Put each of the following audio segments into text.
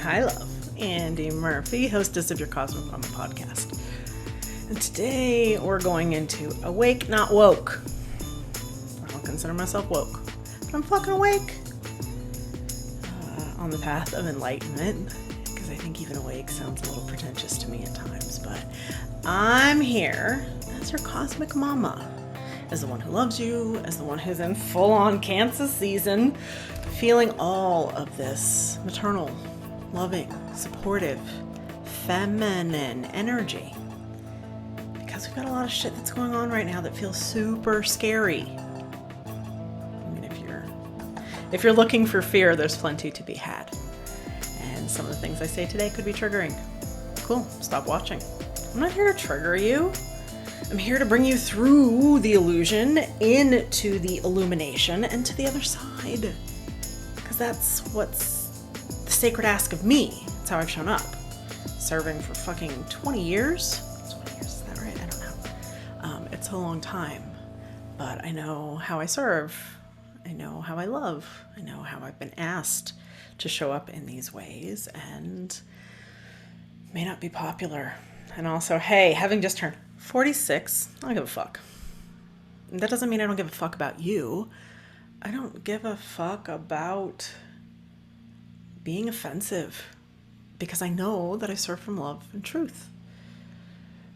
Hi, love. Andy Murphy, hostess of your Cosmic Mama podcast. And today we're going into Awake, Not Woke. I don't consider myself woke, but I'm fucking awake. On the path of enlightenment, because I think even awake sounds a little pretentious to me at times, but I'm here as your Cosmic Mama, as the one who loves you, as the one who's in full-on Cancer season, feeling all of this maternal, loving, supportive, feminine energy. Because we've got a lot of shit that's going on right now that feels super scary. I mean, if you're looking for fear, there's plenty to be had. And some of the things I say today could be triggering. Cool, stop watching. I'm not here to trigger you. I'm here to bring you through the illusion, into the illumination, and to the other side. Because that's what's the sacred ask of me. That's how I've shown up. Serving for fucking 20 years. 20 years, is that right? I don't know. It's a long time. But I know how I serve. I know how I love. I know how I've been asked to show up in these ways. And may not be popular. And also, hey, having just turned 46, I don't give a fuck. That doesn't mean I don't give a fuck about you. I don't give a fuck about being offensive because I know that I serve from love and truth.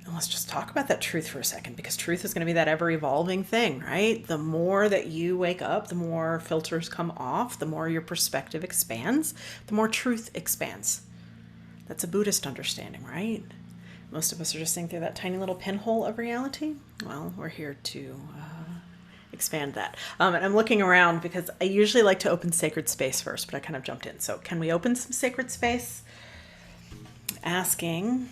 And let's just talk about that truth for a second, because truth is going to be that ever-evolving thing, right? The more that you wake up, the more filters come off, the more your perspective expands, the more truth expands. That's a Buddhist understanding, right? Most of us are just seeing through that tiny little pinhole of reality. Well, we're here to expand that. And I'm looking around because I usually like to open sacred space first, but I kind of jumped in. So can we open some sacred space? Asking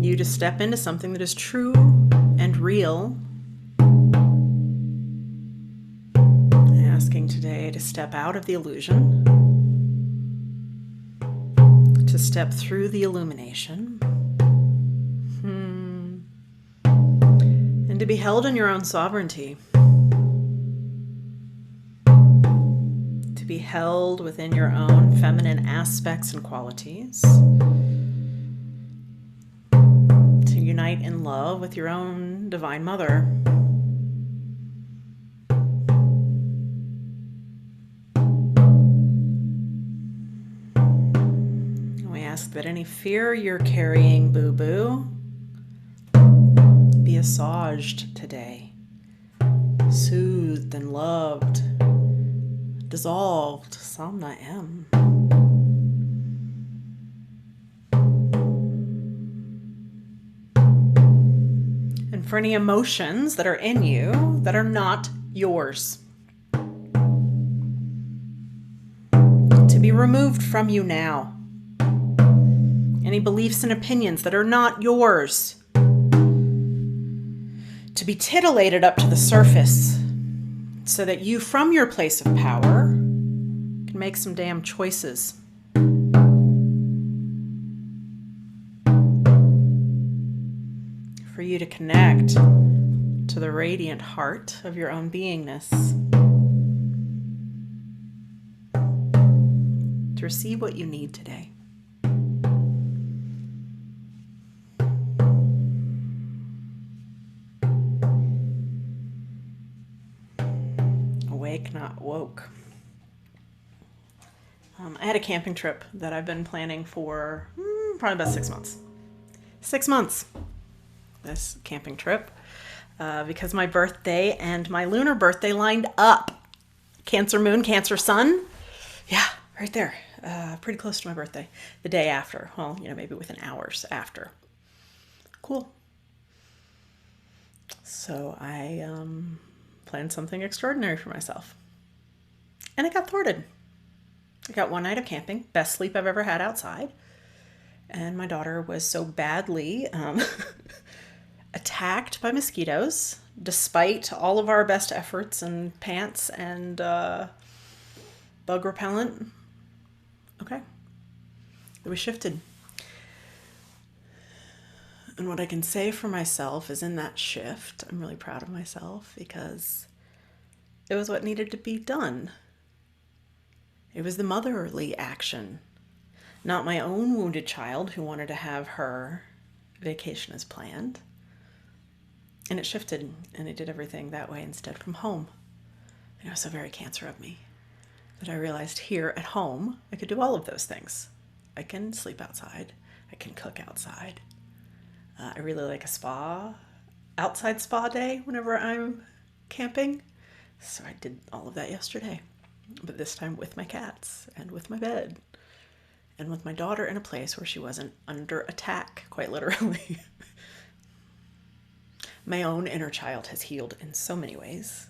you to step into something that is true and real. Asking today to step out of the illusion, to step through the illumination, and to be held in your own sovereignty, to be held within your own feminine aspects and qualities, to unite in love with your own divine mother. That any fear you're carrying, boo-boo, be assuaged today, soothed and loved, dissolved, Samna M. And for any emotions that are in you that are not yours, to be removed from you now. Any beliefs and opinions that are not yours, to be titillated up to the surface so that you, from your place of power, can make some damn choices. For you to connect to the radiant heart of your own beingness, to receive what you need today. Awake, not woke. I had a camping trip that I've been planning for probably about 6 months. 6 months. This camping trip. Because my birthday and my lunar birthday lined up. Cancer moon, Cancer sun. Yeah, right there. Pretty close to my birthday. The day after. Well, maybe within hours after. Cool. So I planned something extraordinary for myself. And it got thwarted. I got one night of camping, best sleep I've ever had outside. And my daughter was so badly attacked by mosquitoes, despite all of our best efforts and pants and bug repellent. Okay. It was shifted. And what I can say for myself is in that shift, I'm really proud of myself because It was what needed to be done. It was the motherly action, not my own wounded child who wanted to have her vacation as planned. And it shifted, and it did everything that way instead from home. And it was so very Cancer of me that I realized here at home I could do all of those things. I can sleep outside. I can cook outside. I really like a outside spa day whenever I'm camping. So I did all of that yesterday, but this time with my cats and with my bed and with my daughter in a place where she wasn't under attack, quite literally. My own inner child has healed in so many ways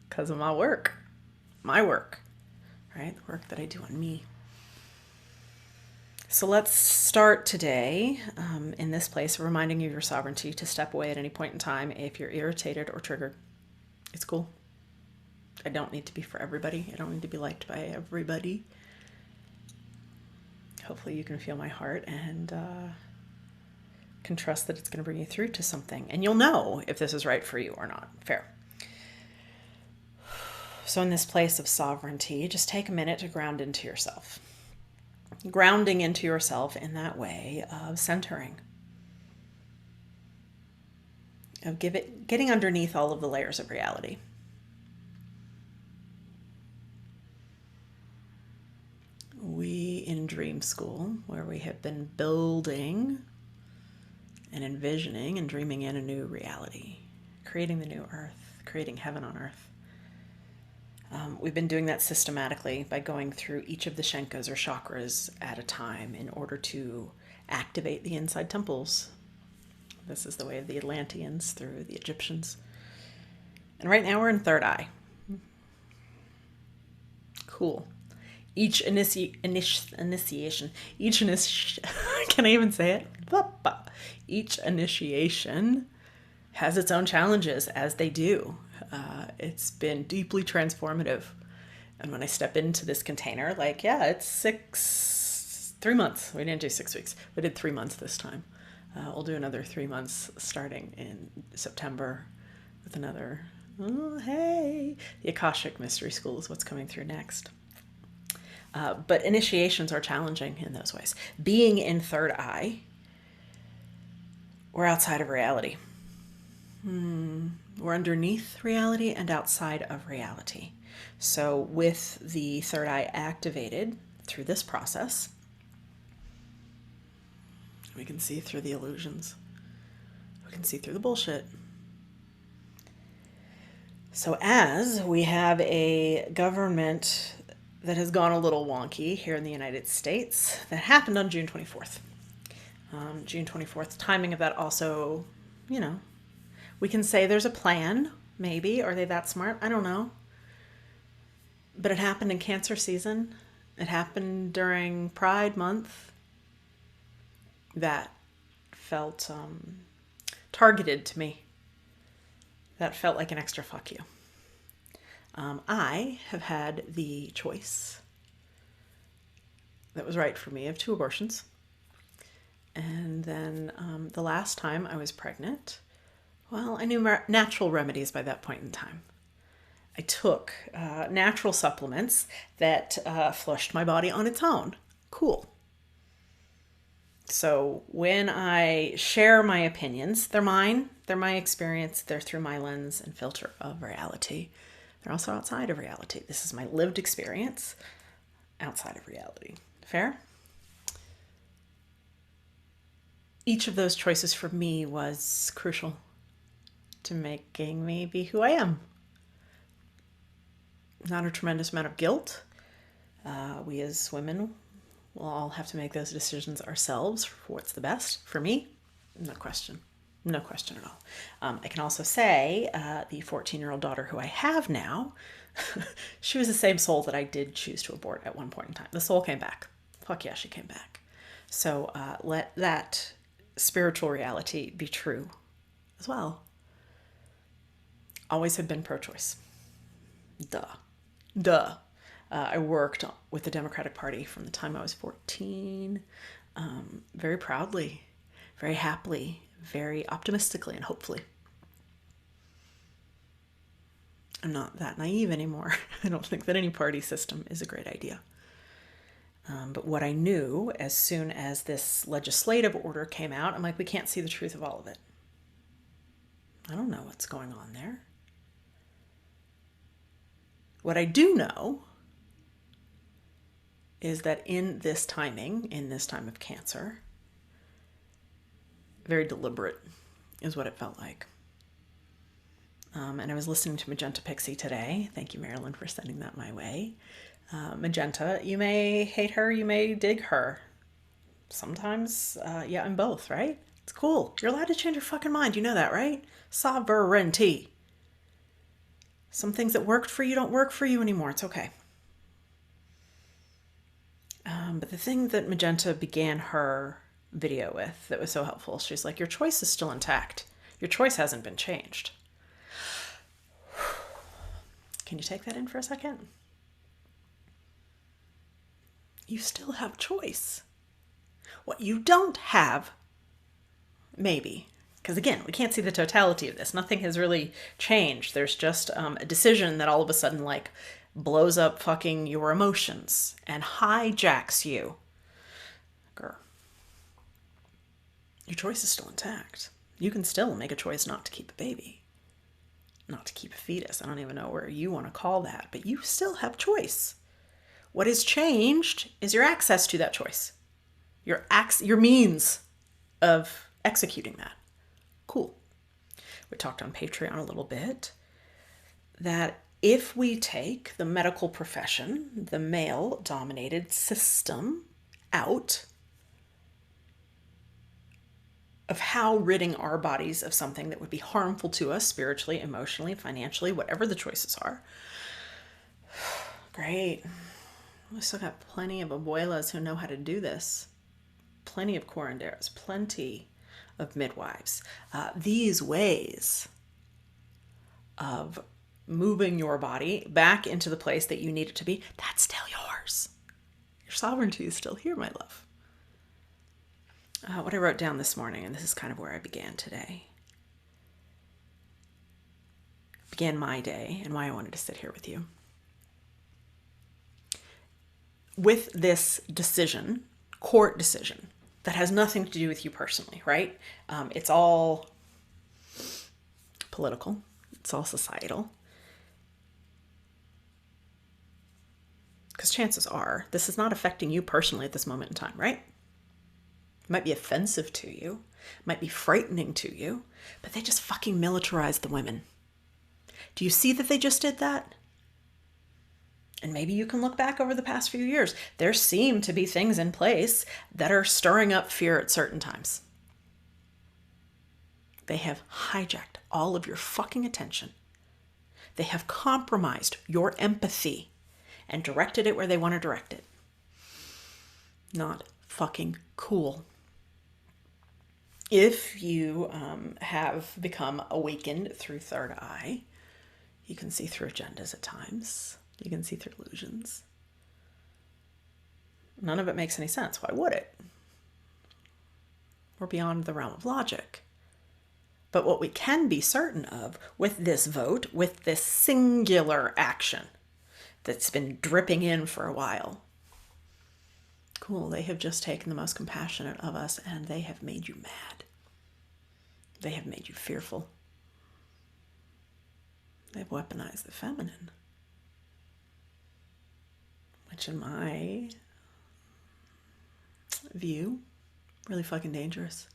because of my work, right? The work that I do on me. So let's start today in this place, reminding you of your sovereignty to step away at any point in time if you're irritated or triggered. It's cool. I don't need to be for everybody. I don't need to be liked by everybody. Hopefully you can feel my heart and can trust that it's going to bring you through to something. And you'll know if this is right for you or not. Fair. So in this place of sovereignty, just take a minute to ground into yourself. Grounding into yourself in that way of centering. Of getting underneath all of the layers of reality. We in dream school, where we have been building and envisioning and dreaming in a new reality, creating the new earth, creating heaven on earth. We've been doing that systematically by going through each of the shenkas or chakras at a time in order to activate the inside temples. This is the way of the Atlanteans through the Egyptians. And right now we're in third eye. Cool. Each initiation, can I even say it? Each initiation has its own challenges, as they do. It's been deeply transformative. And when I step into this container, it's 3 months. We didn't do 6 weeks. We did 3 months this time. We'll do another 3 months starting in September with another, the Akashic Mystery School is what's coming through next. But initiations are challenging in those ways. Being in third eye, we're outside of reality. We're underneath reality and outside of reality. So with the third eye activated through this process, we can see through the illusions. We can see through the bullshit. So as we have a government that has gone a little wonky here in the United States, that happened on June 24th. June 24th, timing of that also, we can say there's a plan, maybe. Are they that smart? I don't know. But it happened in Cancer season. It happened during Pride Month. That felt targeted to me. That felt like an extra fuck you. I have had the choice that was right for me of 2 abortions. And then the last time I was pregnant, I knew natural remedies by that point in time. I took natural supplements that flushed my body on its own. Cool. So when I share my opinions, they're mine, they're my experience, they're through my lens and filter of reality. They're also outside of reality. This is my lived experience outside of reality. Fair? Each of those choices for me was crucial to making me be who I am. Not a tremendous amount of guilt. We as women will all have to make those decisions ourselves for what's the best for me. No question. No question at all. I can also say the 14-year-old daughter who I have now, she was the same soul that I did choose to abort at one point in time. The soul came back. Fuck yeah, she came back. So let that spiritual reality be true as well. Always have been pro-choice. Duh. I worked with the Democratic Party from the time I was 14, very proudly, very happily, very optimistically and hopefully. I'm not that naive anymore. I don't think that any party system is a great idea. But what I knew as soon as this legislative order came out, I'm like, we can't see the truth of all of it. I don't know what's going on there. What I do know is that in this timing, in this time of cancer, very deliberate is what it felt like. And I was listening to Magenta Pixie today. Thank you, Marilyn, for sending that my way. Magenta, you may hate her, you may dig her. Sometimes, yeah, I'm both, right? It's cool. You're allowed to change your fucking mind. You know that, right? Sovereignty. Some things that worked for you don't work for you anymore. It's okay. But the thing that Magenta began her video with that was so helpful, she's like, your choice is still intact. Your choice hasn't been changed. Can you take that in for a second? You still have choice. What you don't have, maybe, because again, we can't see the totality of this. Nothing has really changed. There's just a decision that all of a sudden like blows up fucking your emotions and hijacks you. Girl, your choice is still intact. You can still make a choice not to keep a baby, not to keep a fetus. I don't even know where you want to call that, but you still have choice. What has changed is your access to that choice, your means of executing that. Cool. We talked on Patreon a little bit that if we take the medical profession, the male-dominated system, out of how ridding our bodies of something that would be harmful to us spiritually, emotionally, financially, whatever the choices are, great. We still got plenty of abuelas who know how to do this. Plenty of curanderas, plenty of midwives. These ways of moving your body back into the place that you need it to be, that's still yours. Your sovereignty is still here, my love. What I wrote down this morning, and this is kind of where I began today. Began my day and why I wanted to sit here with you. With this decision, court decision, that has nothing to do with you personally, right? It's all political. It's all societal. Because chances are, this is not affecting you personally at this moment in time, right? It might be offensive to you, might be frightening to you, but they just fucking militarized the women. Do you see that they just did that? And maybe you can look back over the past few years. There seem to be things in place that are stirring up fear at certain times. They have hijacked all of your fucking attention. They have compromised your empathy and directed it where they want to direct it. Not fucking cool. If you have become awakened through third eye, you can see through agendas at times. You can see through illusions. None of it makes any sense. Why would it? We're beyond the realm of logic. But what we can be certain of with this vote, with this singular action that's been dripping in for a while, cool, they have just taken the most compassionate of us and they have made you mad. They have made you fearful. They've weaponized the feminine. Which in my view, really fucking dangerous.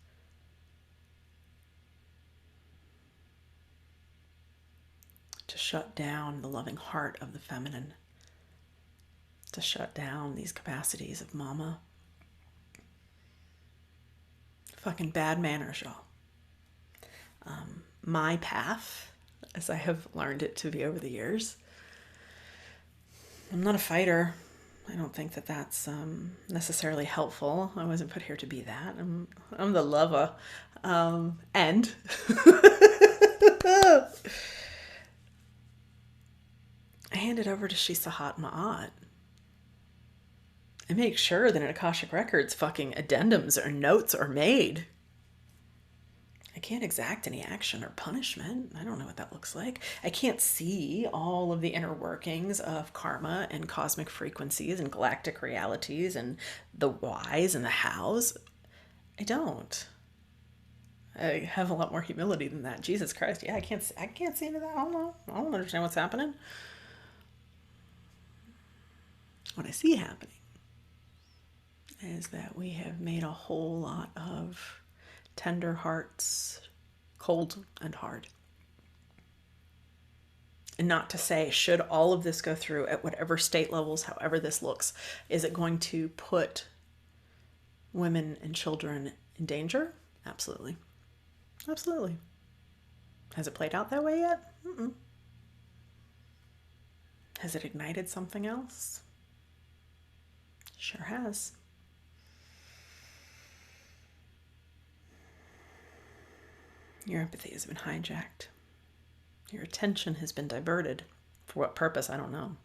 To shut down the loving heart of the feminine. To shut down these capacities of mama. Fucking bad manners, y'all. My path, as I have learned it to be over the years, I'm not a fighter. I don't think that that's necessarily helpful. I wasn't put here to be that. I'm the lover. And I hand it over to Shisahat Ma'at. I make sure that in Akashic Records fucking addendums or notes are made. I can't exact any action or punishment. I don't know what that looks like. I can't see all of the inner workings of karma and cosmic frequencies and galactic realities and the whys and the hows. I don't. I have a lot more humility than that. Jesus Christ, yeah, I can't see into that. I don't know. I don't understand what's happening. What I see happening is that we have made a whole lot of tender hearts cold and hard. And not to say, should all of this go through at whatever state levels, however this looks, is it going to put women and children in danger? Absolutely. Absolutely. Has it played out that way yet? Mm-mm. Has it ignited something else? Sure has. Your empathy has been hijacked. Your attention has been diverted. For what purpose? I don't know.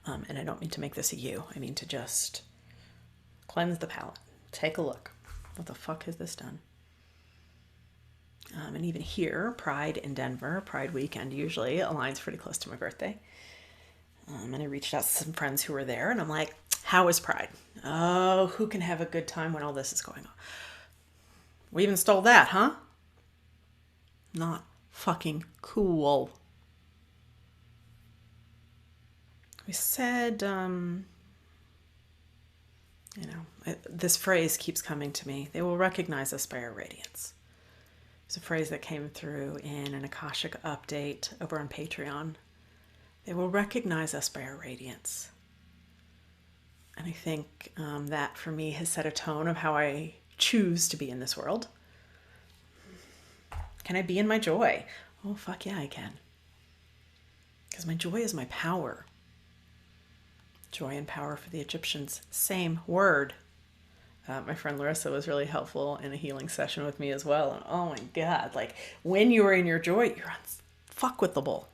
And I don't mean to make this a you. I mean to just cleanse the palate. Take a look. What the fuck has this done? And even here, Pride in Denver, Pride weekend usually aligns pretty close to my birthday. And I reached out to some friends who were there, and I'm like, how is Pride? Oh, who can have a good time when all this is going on? We even stole that, huh? Not fucking cool. We said, this phrase keeps coming to me. They will recognize us by our radiance. It's a phrase that came through in an Akashic update over on Patreon. They will recognize us by our radiance. And I think that for me has set a tone of how I choose to be in this world. Can I be in my joy? Oh, fuck yeah, I can. Because my joy is my power. Joy and power for the Egyptians, same word. My friend Larissa was really helpful in a healing session with me as well. And oh my God, like when you are in your joy, you're unfuckwithable,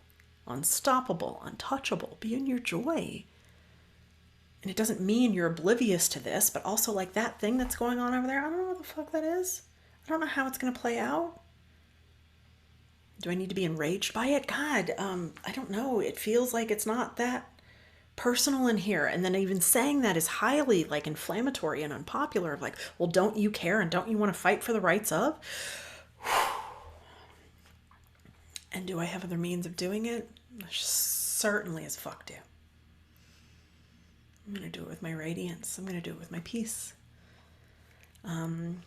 unstoppable, untouchable. Be in your joy. And it doesn't mean you're oblivious to this, but also like that thing that's going on over there. I don't know what the fuck that is. I don't know how it's going to play out. Do I need to be enraged by it? God, I don't know. It feels like it's not that personal in here. And then even saying that is highly like inflammatory and unpopular. Like, well, don't you care and don't you want to fight for the rights of? And do I have other means of doing it? Certainly as fuck do. I'm going to do it with my radiance. I'm going to do it with my peace. On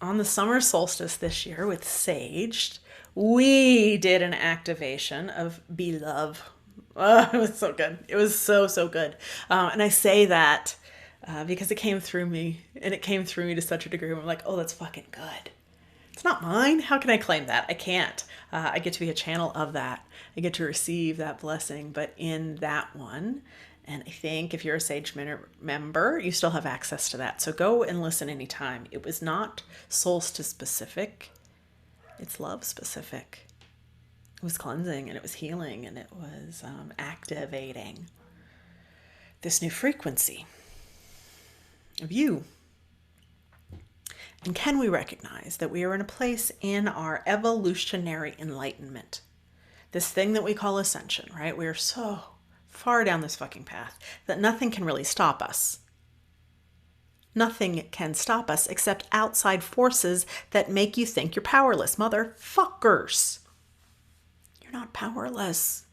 the summer solstice this year with Sage, we did an activation of Be Love. Oh, it was so good. It was so, so good. And I say that because it came through me, and it came through me to such a degree where I'm like, oh, that's fucking good. It's not mine. How can I claim that? I can't. I get to be a channel of that. I get to receive that blessing. But in that one, and I think if you're a Sage member, you still have access to that. So go and listen anytime. It was not solstice specific. It's love specific. It was cleansing and it was healing and it was activating this new frequency of you. And can we recognize that we are in a place in our evolutionary enlightenment? This thing that we call ascension, right? We are so far down this fucking path that nothing can really stop us. Nothing can stop us except outside forces that make you think you're powerless. Motherfuckers. You're not powerless.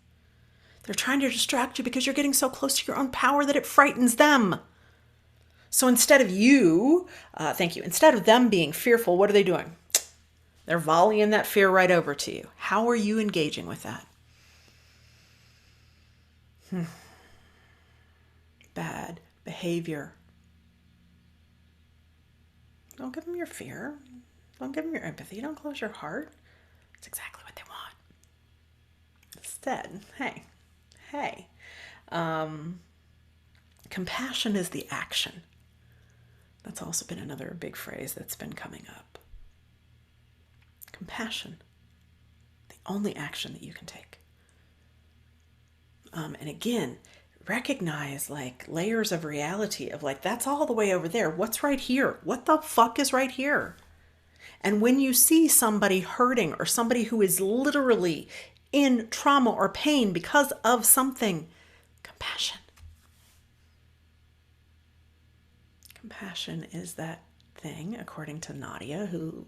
They're trying to distract you because you're getting so close to your own power that it frightens them. So instead of instead of them being fearful, what are they doing? They're volleying that fear right over to you. How are you engaging with that? Bad behavior. Don't give them your fear. Don't give them your empathy. Don't close your heart. It's exactly what they want. Instead, hey, compassion is the action. That's also been another big phrase that's been coming up. Compassion, the only action that you can take. And again, recognize like layers of reality of like, that's all the way over there. What's right here? What the fuck is right here? And when you see somebody hurting or somebody who is literally in trauma or pain because of something, compassion. Compassion is that thing, according to Nadia, who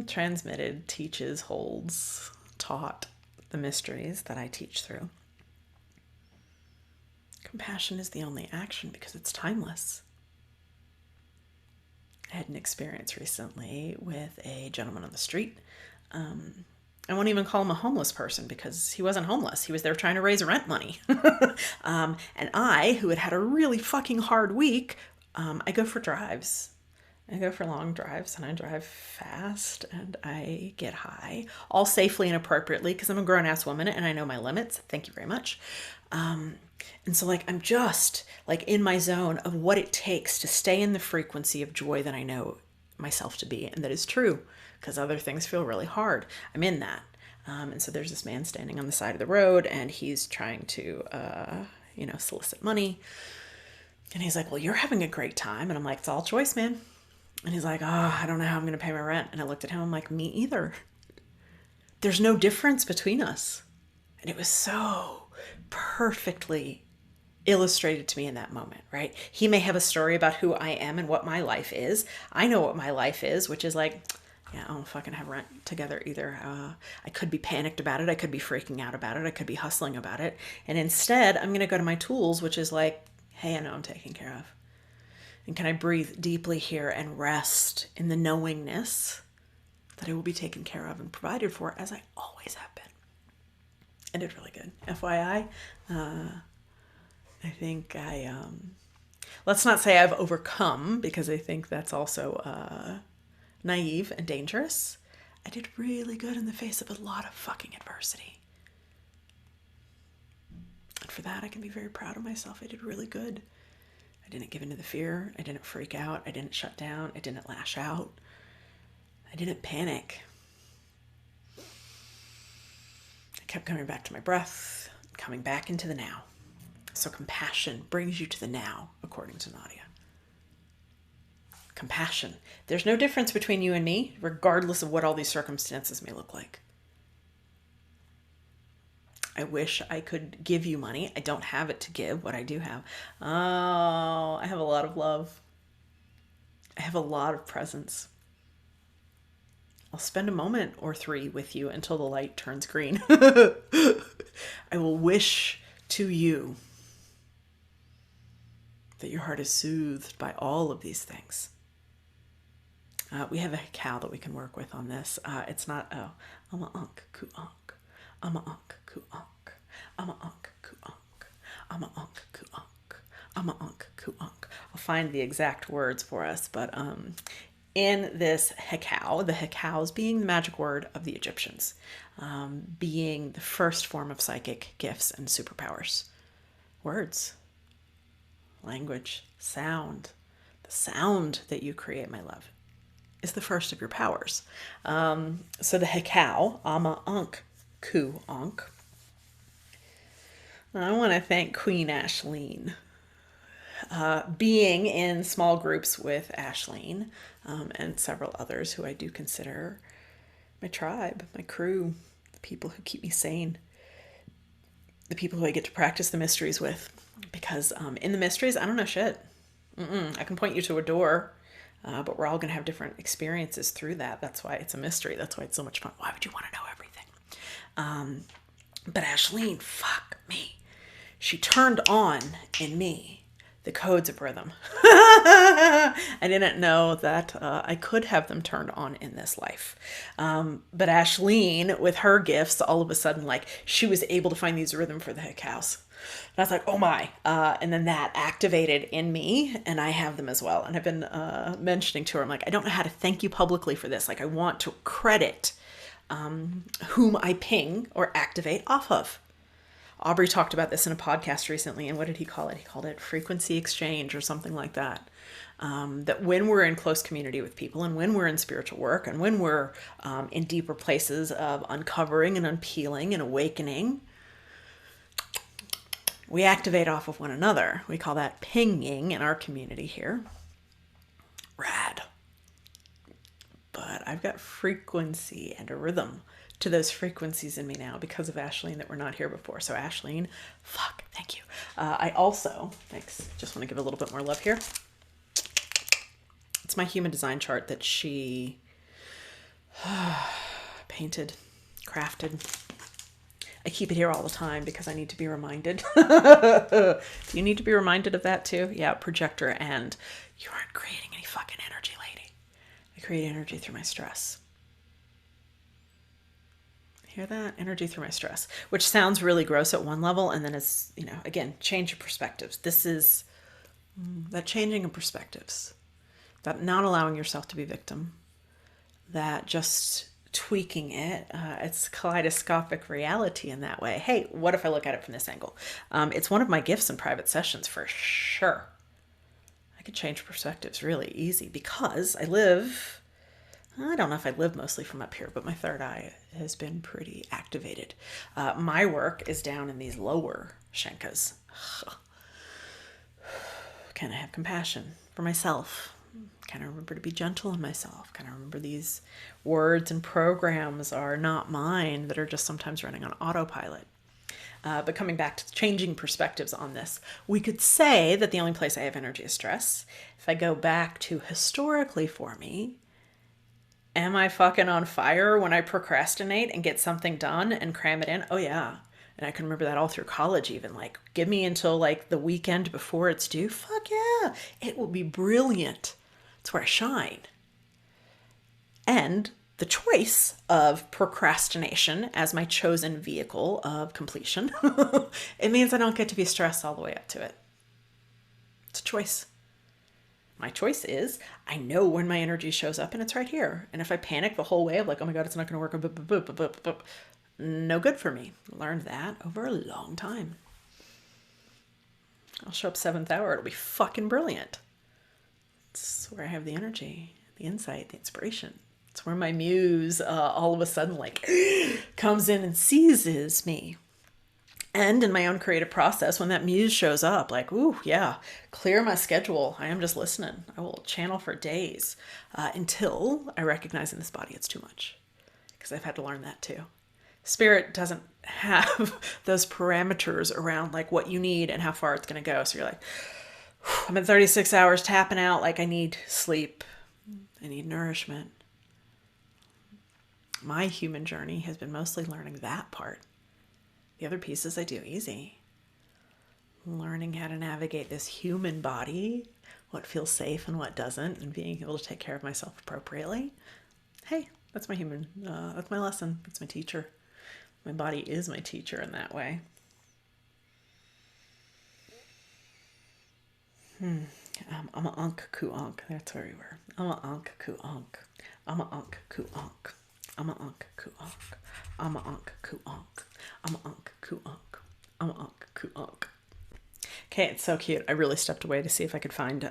transmitted, teaches, holds, taught the mysteries that I teach through. Compassion is the only action because it's timeless. I had an experience recently with a gentleman on the street. I won't even call him a homeless person because he wasn't homeless. He was there trying to raise rent money. And I, who had had a really fucking hard week, I go for drives. I go for long drives and I drive fast and I get high, all safely and appropriately because I'm a grown-ass woman and I know my limits. Thank you very much. And so I'm just in my zone of what it takes to stay in the frequency of joy that I know myself to be. And that is true because other things feel really hard. I'm in that. And so there's this man standing on the side of the road and he's trying to, solicit money. And he's like, well, you're having a great time. And I'm like, it's all choice, man. And he's like, oh, I don't know how I'm going to pay my rent. And I looked at him, I'm like, me either. There's no difference between us. And it was so perfectly illustrated to me in that moment, right? He may have a story about who I am and what my life is. I know what my life is, which is I don't fucking have rent together either. I could be panicked about it. I could be freaking out about it. I could be hustling about it. And instead, I'm going to go to my tools, which is hey, I know I'm taken care of. And can I breathe deeply here and rest in the knowingness that I will be taken care of and provided for as I always have been. I did really good. FYI, I think let's not say I've overcome because I think that's also naive and dangerous. I did really good in the face of a lot of fucking adversity. And for that, I can be very proud of myself. I did really good. I didn't give into the fear. I didn't freak out. I didn't shut down. I didn't lash out. I didn't panic. I kept coming back to my breath, coming back into the now. So compassion brings you to the now, according to Nadia. Compassion. There's no difference between you and me, regardless of what all these circumstances may look like. I wish I could give you money. I don't have it to give. What I do have. Oh, I have a lot of love. I have a lot of presence. I'll spend a moment or three with you until the light turns green. I will wish to you that your heart is soothed by all of these things. We have a cow that we can work with on this. It's not, I'm a unk, ku unk. I'm a unk, ku unk. I'm a unk, ku unk. I'm a unk, ku unk. I'm a unk, ku unk. I'll find the exact words for us, but in this hekau, the hekaus being the magic word of the Egyptians, being the first form of psychic gifts and superpowers. Words, language, sound. The sound that you create, my love, is the first of your powers. So the hekau, ama unk, ku unk. I want to thank Queen Ashleen. Being in small groups with Ashleen and several others who I do consider my tribe, my crew, the people who keep me sane, the people who I get to practice the mysteries with. Because in the mysteries, I don't know shit. I can point you to a door, but we're all going to have different experiences through that. That's why it's a mystery. That's why it's so much fun. Why would you want to know everything? But Ashleen, fuck me. She turned on in me the codes of rhythm. I didn't know that I could have them turned on in this life. But Ashleen, with her gifts, all of a sudden, she was able to find these rhythm for the hekaus. And I was like, oh my. And then that activated in me, and I have them as well. And I've been mentioning to her, I'm like, I don't know how to thank you publicly for this. I want to credit whom I ping or activate off of. Aubrey talked about this in a podcast recently, and what did he call it? He called it frequency exchange or something like that. That when we're in close community with people, and when we're in spiritual work, and when we're in deeper places of uncovering and unpeeling and awakening, we activate off of one another. We call that pinging in our community here. Rad. but I've got frequency and a rhythm to those frequencies in me now because of Ashleen that were not here before. So Ashleen, fuck, thank you. I also, thanks, just want to give a little bit more love here. It's my human design chart that she painted, crafted. I keep it here all the time because I need to be reminded. Do you need to be reminded of that too? Yeah, projector, and you aren't creating any fucking energy, lady. I create energy through my stress. Hear that? Energy through my stress, which sounds really gross at one level, and then it's, you know, again, change your perspectives. This is that changing of perspectives, that not allowing yourself to be victim, that just tweaking it. It's kaleidoscopic reality in that way. Hey, what if I look at it from this angle? It's one of my gifts in private sessions for sure. I could change perspectives really easy because I don't know if I live mostly from up here, but my third eye has been pretty activated. My work is down in these lower shankas. Can I have compassion for myself? Can I remember to be gentle on myself? Can I remember these words and programs are not mine, that are just sometimes running on autopilot? But coming back to changing perspectives on this, we could say that the only place I have energy is stress. If I go back to historically for me, am I fucking on fire when I procrastinate and get something done and cram it in? Oh yeah. And I can remember that all through college even. Like, give me until like the weekend before it's due. Fuck yeah. It will be brilliant. It's where I shine. And the choice of procrastination as my chosen vehicle of completion, it means I don't get to be stressed all the way up to it. It's a choice. My choice is, I know when my energy shows up and it's right here. And if I panic the whole way of like, oh my God, it's not going to work, no good for me. Learned that over a long time. I'll show up 7th hour. It'll be fucking brilliant. It's where I have the energy, the insight, the inspiration. It's where my muse all of a sudden like comes in and seizes me. And in my own creative process, when that muse shows up, like, ooh, yeah, clear my schedule. I am just listening. I will channel for days until I recognize in this body it's too much. Because I've had to learn that too. Spirit doesn't have those parameters around like what you need and how far it's going to go. So you're like, I'm at 36 hours tapping out. Like, I need sleep. I need nourishment. My human journey has been mostly learning that part. The other pieces I do easy. Learning how to navigate this human body, what feels safe and what doesn't, and being able to take care of myself appropriately. Hey, that's my human, that's my lesson. That's my teacher. My body is my teacher in that way. I'm a unk ku unk. That's where we were. I'm a unk ku unk. I'm a unk ku unk. I'm a unk ku unk. I'm a unk ku unk. I'm a unk ku unk. I'm a unk ku unk. Okay, it's so cute. I really stepped away to see if I could find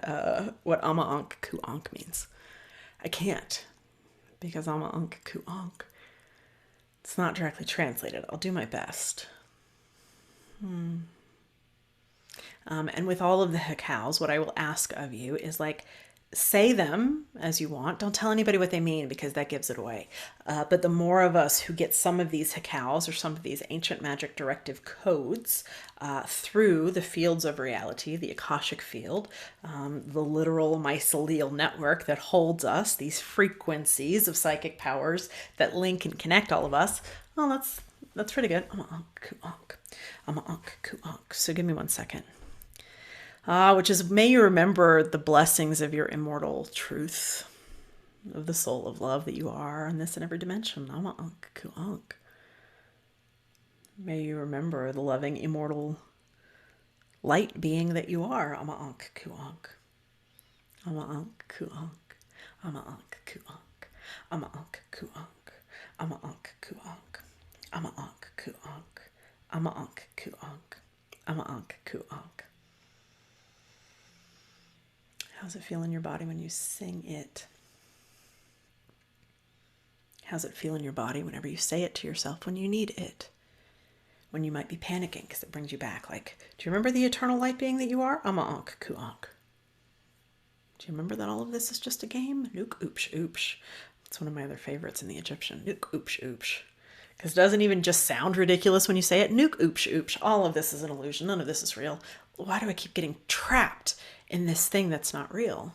what I'm a unk ku unk means. I can't, because I'm a unk ku unk. It's not directly translated. I'll do my best. And with all of the hikals, what I will ask of you is like, say them as you want. Don't tell anybody what they mean because that gives it away. But the more of us who get some of these hikals or some of these ancient magic directive codes through the fields of reality, the Akashic field, the literal mycelial network that holds us, these frequencies of psychic powers that link and connect all of us, well, that's pretty good. I'm a unk ku unk. I'm a unk ku unk. So give me 1 second. Which is, may you remember the blessings of your immortal truth, of the soul of love that you are in this and every dimension. I'm a unk ku unk. May you remember the loving, immortal light being that you are. I'm a unk ku unk. I'm a unk ku unk. I'm a unk ku unk. I'm a unk ku unk. I'm a unk ku unk. I'm a unk ku unk. I'm a unk ku unk. I'm a unk ku unk. How's it feel in your body when you sing it? How's it feel in your body whenever you say it to yourself when you need it? When you might be panicking because it brings you back. Like, do you remember the eternal light being that you are? I'm a unk ku unk. Do you remember that all of this is just a game? Nook, oops, oops. It's one of my other favorites in the Egyptian. Nuk oopsh oopsh. Because it doesn't even just sound ridiculous when you say it. Nuk oopsh oopsh. All of this is an illusion. None of this is real. Why do I keep getting trapped in this thing that's not real?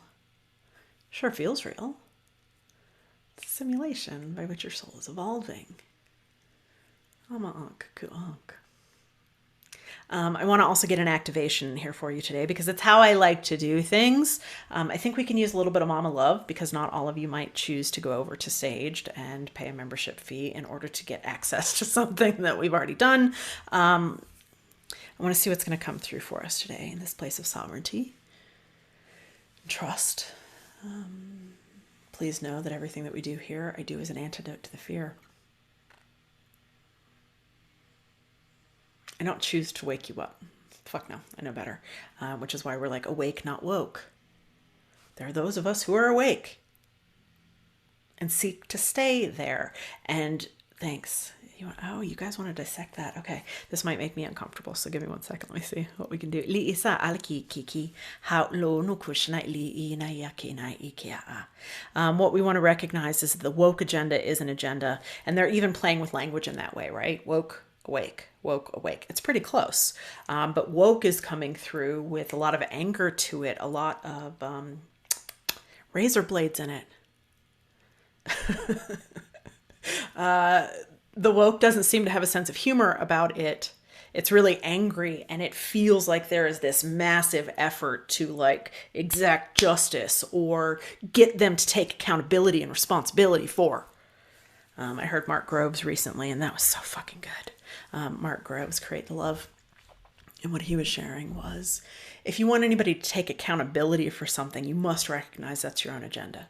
Sure feels real. It's a simulation by which your soul is evolving. I want to also get an activation here for you today because it's how I like to do things. I think we can use a little bit of mama love because not all of you might choose to go over to Saged and pay a membership fee in order to get access to something that we've already done. I want to see what's going to come through for us today in this place of sovereignty and trust. Please know that everything that we do here, I do as an antidote to the fear. I don't choose to wake you up. Fuck no, I know better. Which is why we're like awake, not woke. There are those of us who are awake and seek to stay there. And thanks. You guys want to dissect that? Okay, this might make me uncomfortable, so give me 1 second. Let me see what we can do. What we want to recognize is that the woke agenda is an agenda, and they're even playing with language in that way, right? Woke, awake, woke, awake. It's pretty close. But woke is coming through with a lot of anger to it, a lot of razor blades in it. The woke doesn't seem to have a sense of humor about it. It's really angry, and it feels like there is this massive effort to like exact justice or get them to take accountability and responsibility for. I heard Mark Groves recently, and that was so fucking good. Mark Groves, Create the Love. And what he was sharing was, if you want anybody to take accountability for something, you must recognize that's your own agenda.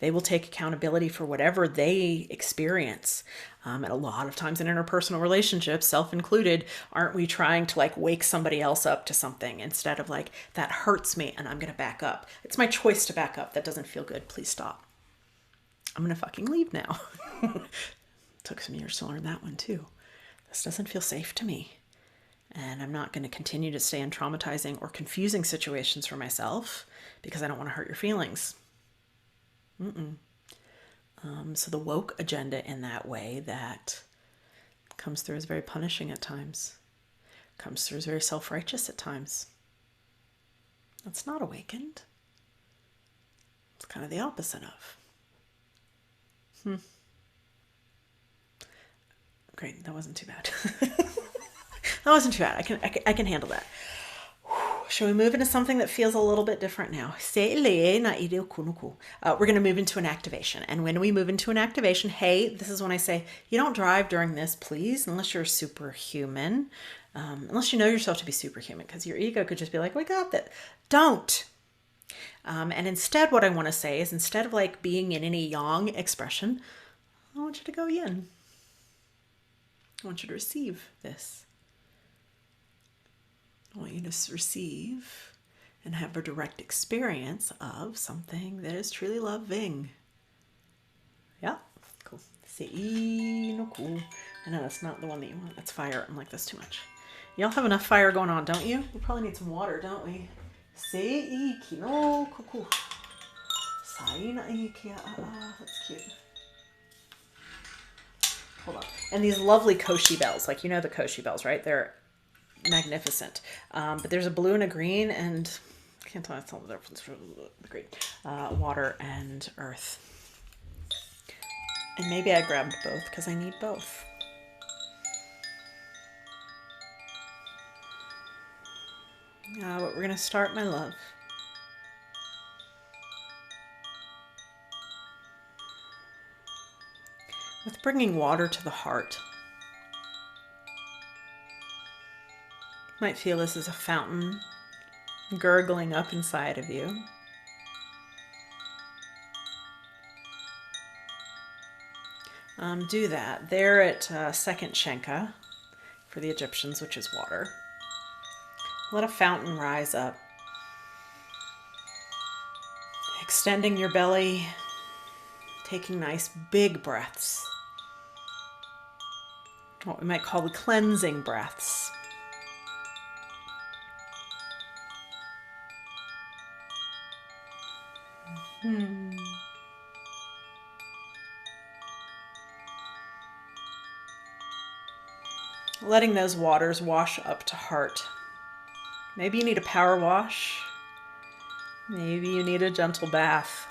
They will take accountability for whatever they experience. And a lot of times in interpersonal relationships, self included, aren't we trying to like wake somebody else up to something instead of like, that hurts me and I'm going to back up. It's my choice to back up. That doesn't feel good. Please stop. I'm going to fucking leave now. Took some years to learn that one too. This doesn't feel safe to me. And I'm not going to continue to stay in traumatizing or confusing situations for myself because I don't want to hurt your feelings. So the woke agenda in that way that comes through as very punishing at times, comes through as very self-righteous at times. That's not awakened. It's kind of the opposite of. Great, that wasn't too bad. That wasn't too bad. I can handle that. Shall we move into something that feels a little bit different now? We're going to move into an activation. And when we move into an activation, hey, this is when I say, you don't drive during this, please, unless you're superhuman. Unless you know yourself to be superhuman, because your ego could just be like, we got that. Don't. And instead, what I want to say is, instead of like being in any yang expression, I want you to go yin. I want you to receive this. I want you to receive and have a direct experience of something that is truly loving. Yeah, cool. Cool. I know that's not the one that you want. That's fire. I'm like, that's too much. Y'all have enough fire going on, don't you? We probably need some water, don't we? Cool. That's cute. Hold on. And these lovely koshi bells, like you know the koshi bells, right? They're magnificent. But there's a blue and a green, and I can't tell the difference for the green. Water and earth. And maybe I grabbed both because I need both. But we're going to start, my love. With bringing water to the heart. You might feel this as a fountain gurgling up inside of you. Do that. There at second Shenka for the Egyptians, which is water. Let a fountain rise up. Extending your belly, taking nice big breaths. What we might call the cleansing breaths. letting those waters wash up to heart. Maybe you need a power wash. Maybe you need a gentle bath.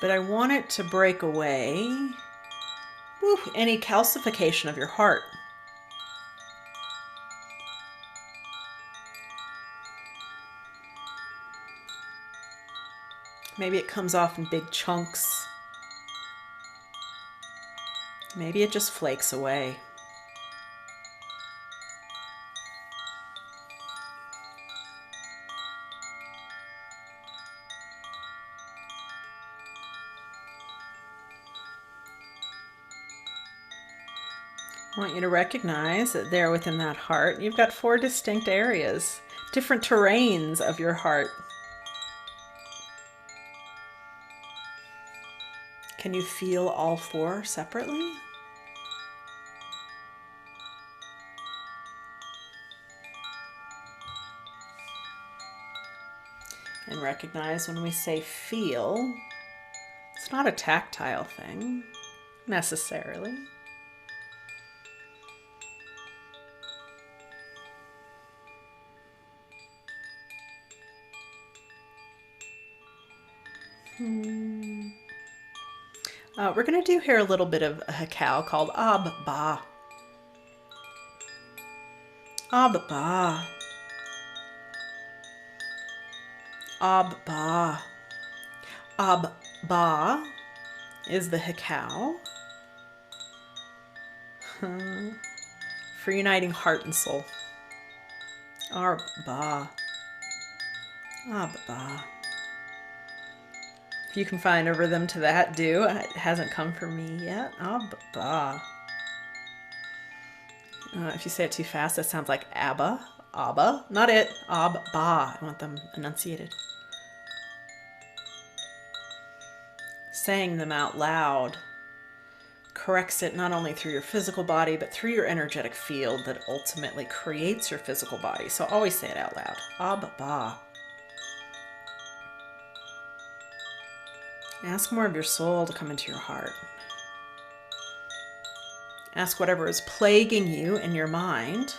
But I want it to break away any calcification of your heart. Maybe it comes off in big chunks. Maybe it just flakes away. I want you to recognize that there within that heart, you've got 4 distinct areas, different terrains of your heart. Can you feel all 4 separately? And recognize when we say feel, it's not a tactile thing, necessarily. We're going to do here a little bit of a hikal called Ab-Ba. Ab-Ba. Ab-Ba. Ab-Ba is the hikal for uniting heart and soul. Ab-Ba. Ab-Ba. If you can find a rhythm to that, do. It hasn't come for me yet. Ab-Ba. If you say it too fast, that sounds like ABBA. ABBA. Not it. Ab-Ba. I want them enunciated. Saying them out loud corrects it not only through your physical body, but through your energetic field that ultimately creates your physical body. So always say it out loud. Ab-Ba. Ask more of your soul to come into your heart. Ask whatever is plaguing you in your mind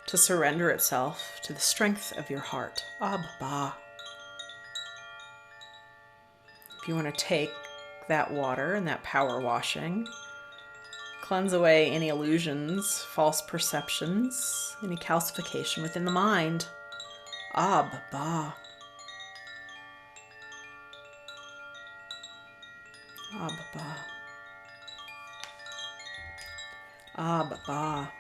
to surrender itself to the strength of your heart. Ab-Ba. If you want to take that water and that power washing, cleanse away any illusions, false perceptions, any calcification within the mind. Ab-Ba. Ab-Ba. Ab-Ba.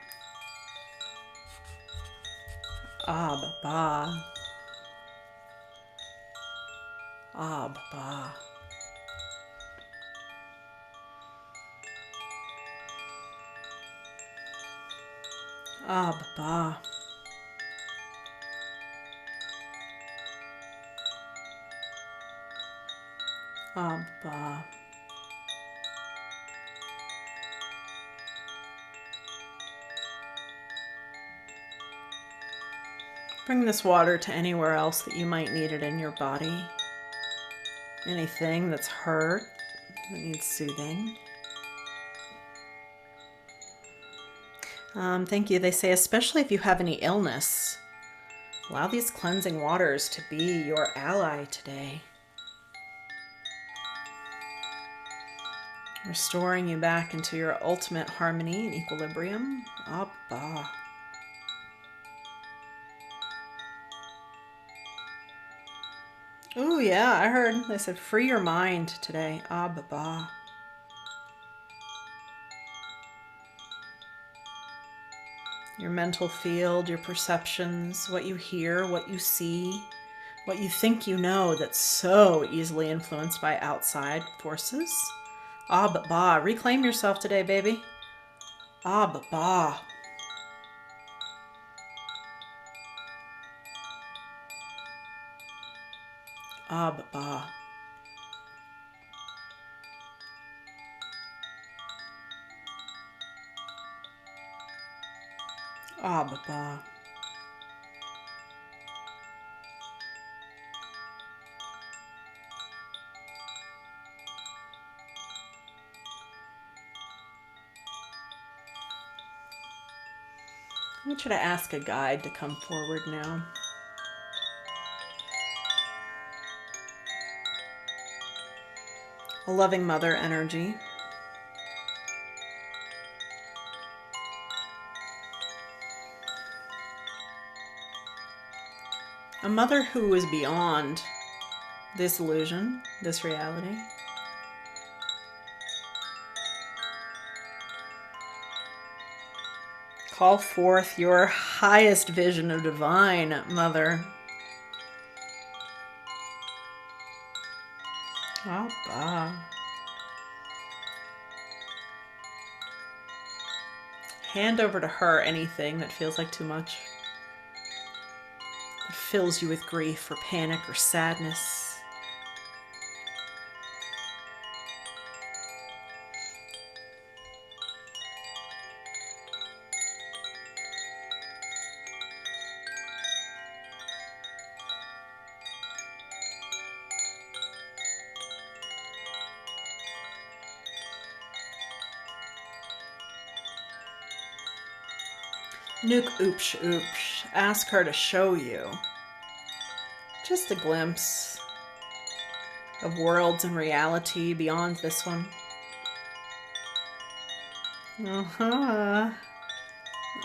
Ab-Ba. Ab-Ba. Ab-Ba. Ab-Ba. Bring this water to anywhere else that you might need it in your body. Anything that's hurt, that needs soothing. Thank you. They say, especially if you have any illness, allow these cleansing waters to be your ally today. Restoring you back into your ultimate harmony and equilibrium. Ab-Ba. Oh yeah, I heard they said free your mind today. Ab-Ba. Your mental field, your perceptions, what you hear, what you see, what you think you know that's so easily influenced by outside forces. Ab-Ba. Reclaim yourself today, baby. Ab-Ba. Ab-Ba. Ab-Ba. I want you to ask a guide to come forward now. A loving mother energy. A mother who is beyond this illusion, this reality. Call forth your highest vision of divine, Mother. Abba. Hand over to her anything that feels like too much. That fills you with grief or panic or sadness. Nook oops oops. Ask her to show you just a glimpse of worlds and reality beyond this one.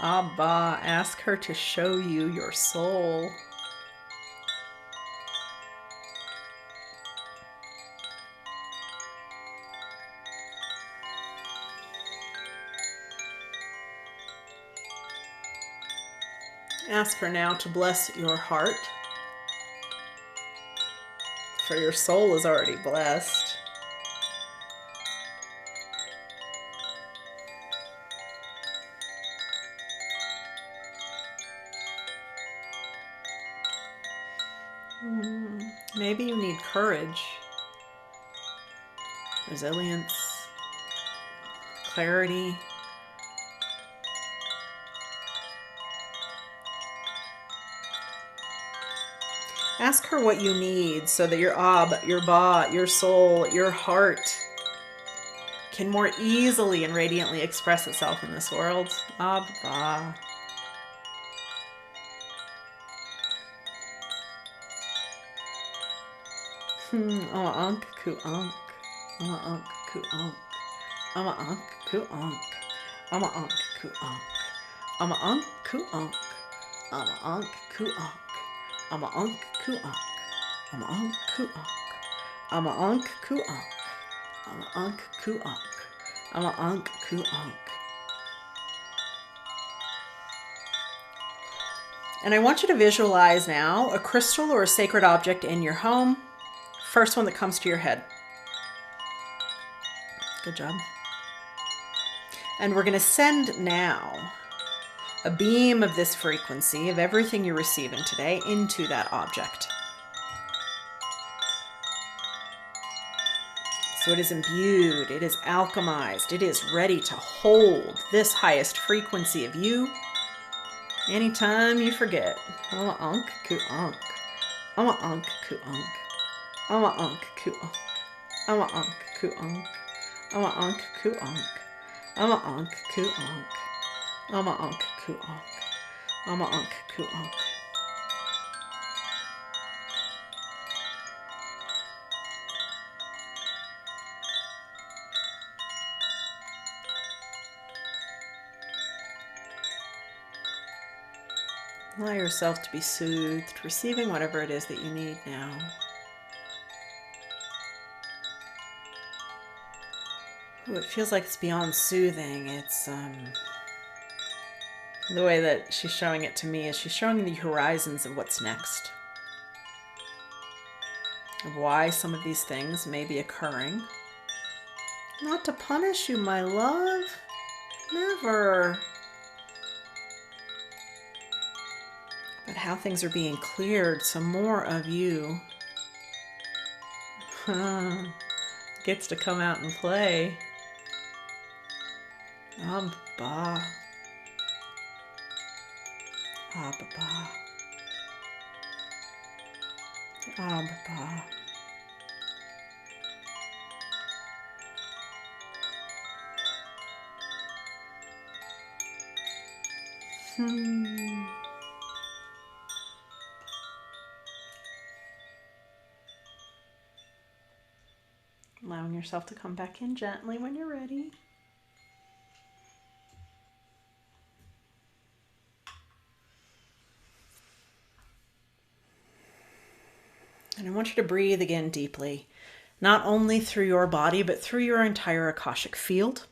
Abba, ask her to show you your soul. Ask her now to bless your heart, for your soul is already blessed. Maybe you need courage, resilience, clarity. Ask her what you need so that your your ba, your soul, your heart can more easily and radiantly express itself in this world. Abba. Ama ank ku ank. Ama ank ku ank. Ama ank ku ank. Ama ank ku ank. Ama ank ku ank. Ama ank ku ank. Ama ank ku ank. Ama ank ku ank. Ama ank ku ank. Ama ank ku ank. Ama ank ku ank. And I want you to visualize now a crystal or a sacred object in your home. First one that comes to your head. Good job. And we're going to send now a beam of this frequency of everything you're receiving today into that object. So it is imbued, it is alchemized, it is ready to hold this highest frequency of you anytime you forget. Ama ank ku ank. Ama ank ku ank. Ama ank ku ank. Ama ank ku ank. Ama ank ku ank. Ama ank ku ank. Ama ank ku ank. Ama ank ku ank. Allow yourself to be soothed, receiving whatever it is that you need now. Ooh, it feels like it's beyond soothing. It's the way that she's showing it to me is she's showing the horizons of what's next. Of why some of these things may be occurring. Not to punish you, my love. Never. But how things are being cleared, so more of you gets to come out and play. Abba. Abba. Abba. Allowing yourself to come back in gently when you're ready. And I want you to breathe again deeply, not only through your body, but through your entire Akashic field.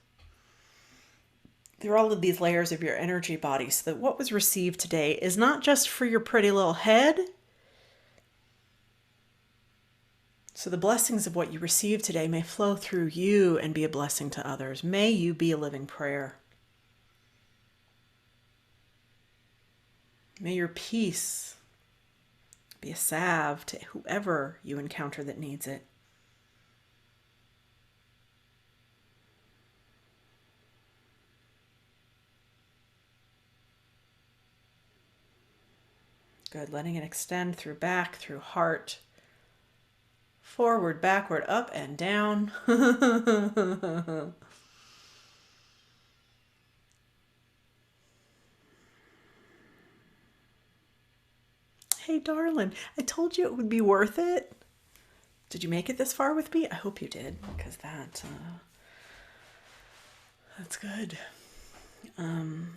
Through all of these layers of your energy body, so that what was received today is not just for your pretty little head. So the blessings of what you received today may flow through you and be a blessing to others. May you be a living prayer. May your peace be a salve to whoever you encounter that needs it. Good. Letting it extend through back, through heart, forward, backward, up, and down. Hey, darling, I told you it would be worth it. Did you make it this far with me? I hope you did, because that's good.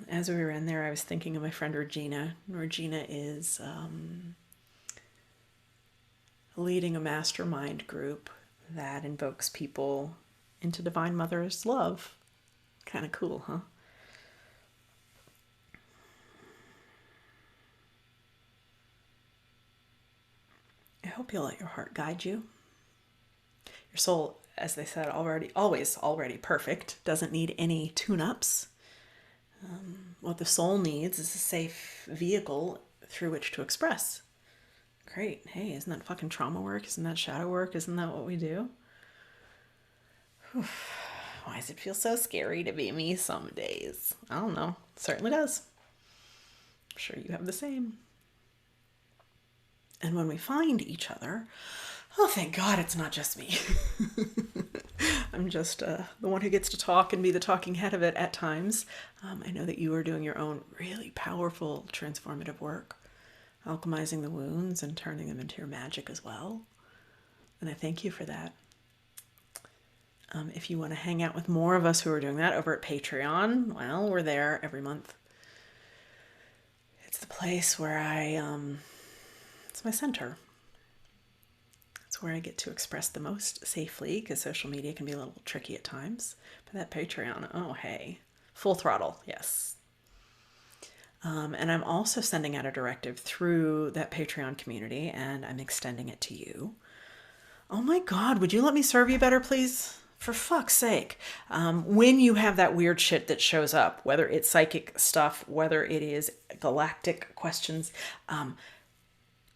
As we were in there, I was thinking of my friend Regina. Regina is leading a mastermind group that invokes people into Divine Mother's love. Kind of cool, huh? I hope you'll let your heart guide you. Your soul, as they said, already perfect, doesn't need any tune-ups. What the soul needs is a safe vehicle through which to express. Great. Hey, isn't that fucking trauma work? Isn't that shadow work? Isn't that what we do? Whew. Why does it feel so scary to be me some days? I don't know. It certainly does. I'm sure you have the same. And when we find each other, oh, thank God it's not just me. I'm just the one who gets to talk and be the talking head of it at times. I know that you are doing your own really powerful transformative work, alchemizing the wounds and turning them into your magic as well. And I thank you for that. If you want to hang out with more of us who are doing that over at Patreon, well, we're there every month. It's the place where it's my center. It's where I get to express the most safely, because social media can be a little tricky at times. But that Patreon, oh, hey, full throttle, yes. And I'm also sending out a directive through that Patreon community, and I'm extending it to you. Oh my God, would you let me serve you better, please? For fuck's sake. When you have that weird shit that shows up, whether it's psychic stuff, whether it is galactic questions,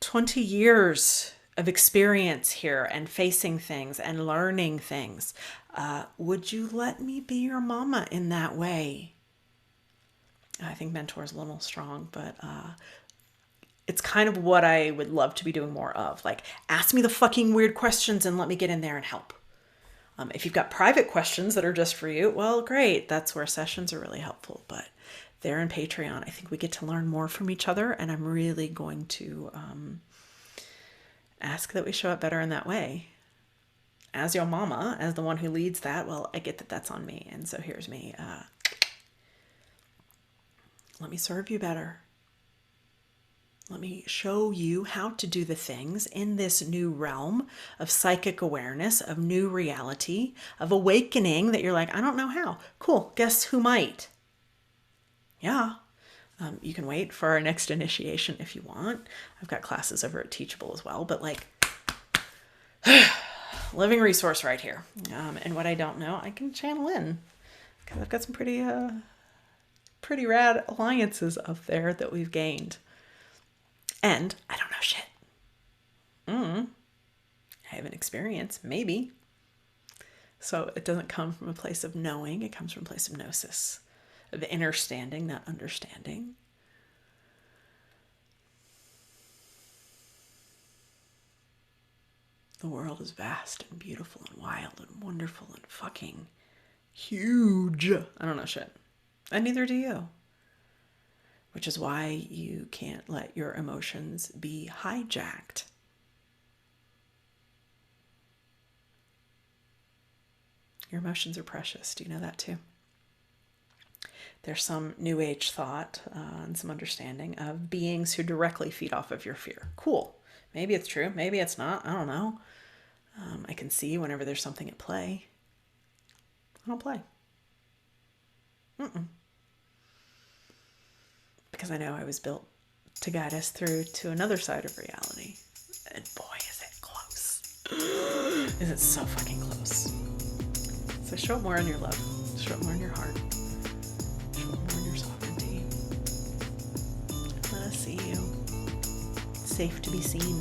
20 years of experience here and facing things and learning things. Would you let me be your mama in that way? I think mentor is a little strong, but it's kind of what I would love to be doing more of. Like, ask me the fucking weird questions and let me get in there and help. If you've got private questions that are just for you, well, great. That's where sessions are really helpful. But there in Patreon, I think we get to learn more from each other, and I'm really going to ask that we show up better in that way. As your mama, as the one who leads that, well, I get that that's on me. And so here's me. Let me serve you better. Let me show you how to do the things in this new realm of psychic awareness, of new reality, of awakening that you're like, I don't know how. Cool. Guess who might? Yeah. You can wait for our next initiation if you want. I've got classes over at Teachable as well, but like, living resource right here. And what I don't know, I can channel in, because I've got some pretty rad alliances up there that we've gained. And I don't know shit. I have an experience, maybe. So it doesn't come from a place of knowing. It comes from a place of gnosis, of understanding, not understanding. The world is vast and beautiful and wild and wonderful and fucking huge. I don't know shit. And neither do you. which is why you can't let your emotions be hijacked. Your emotions are precious. Do you know that too? There's some new age thought and some understanding of beings who directly feed off of your fear. Cool. Maybe it's true. Maybe it's not. I don't know. I can see whenever there's something at play. I don't play. Because I know I was built to guide us through to another side of reality. And boy, is it close. Is it so fucking close. So show it more in your love. Show it more in your heart. Show it more in your sovereignty. Let us see you. It's safe to be seen.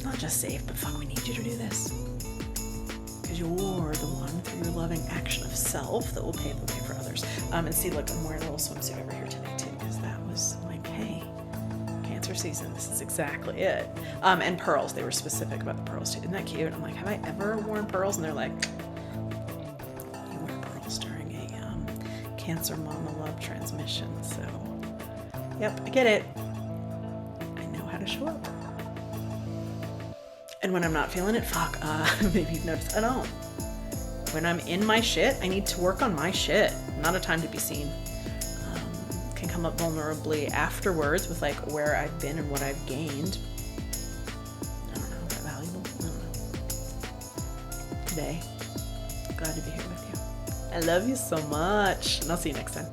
Not just safe, but fuck, we need you to do this. Because you're the one through your loving action of self that will pave the way for others. And see, look, I'm wearing a little swimsuit over here today too, because that was like, hey, Cancer season, this is exactly it. And pearls, they were specific about the pearls too. Isn't that cute? I'm like, have I ever worn pearls? And they're like, you wear pearls during a Cancer Mama Love transmission. So, yep, I get it. I know how to show up. And when I'm not feeling it, fuck, maybe you've noticed, I don't. When I'm in my shit, I need to work on my shit. Not a time to be seen. Can come up vulnerably afterwards with like where I've been and what I've gained. I don't know, is that valuable? I don't know. Today, glad to be here with you. I love you so much. And I'll see you next time.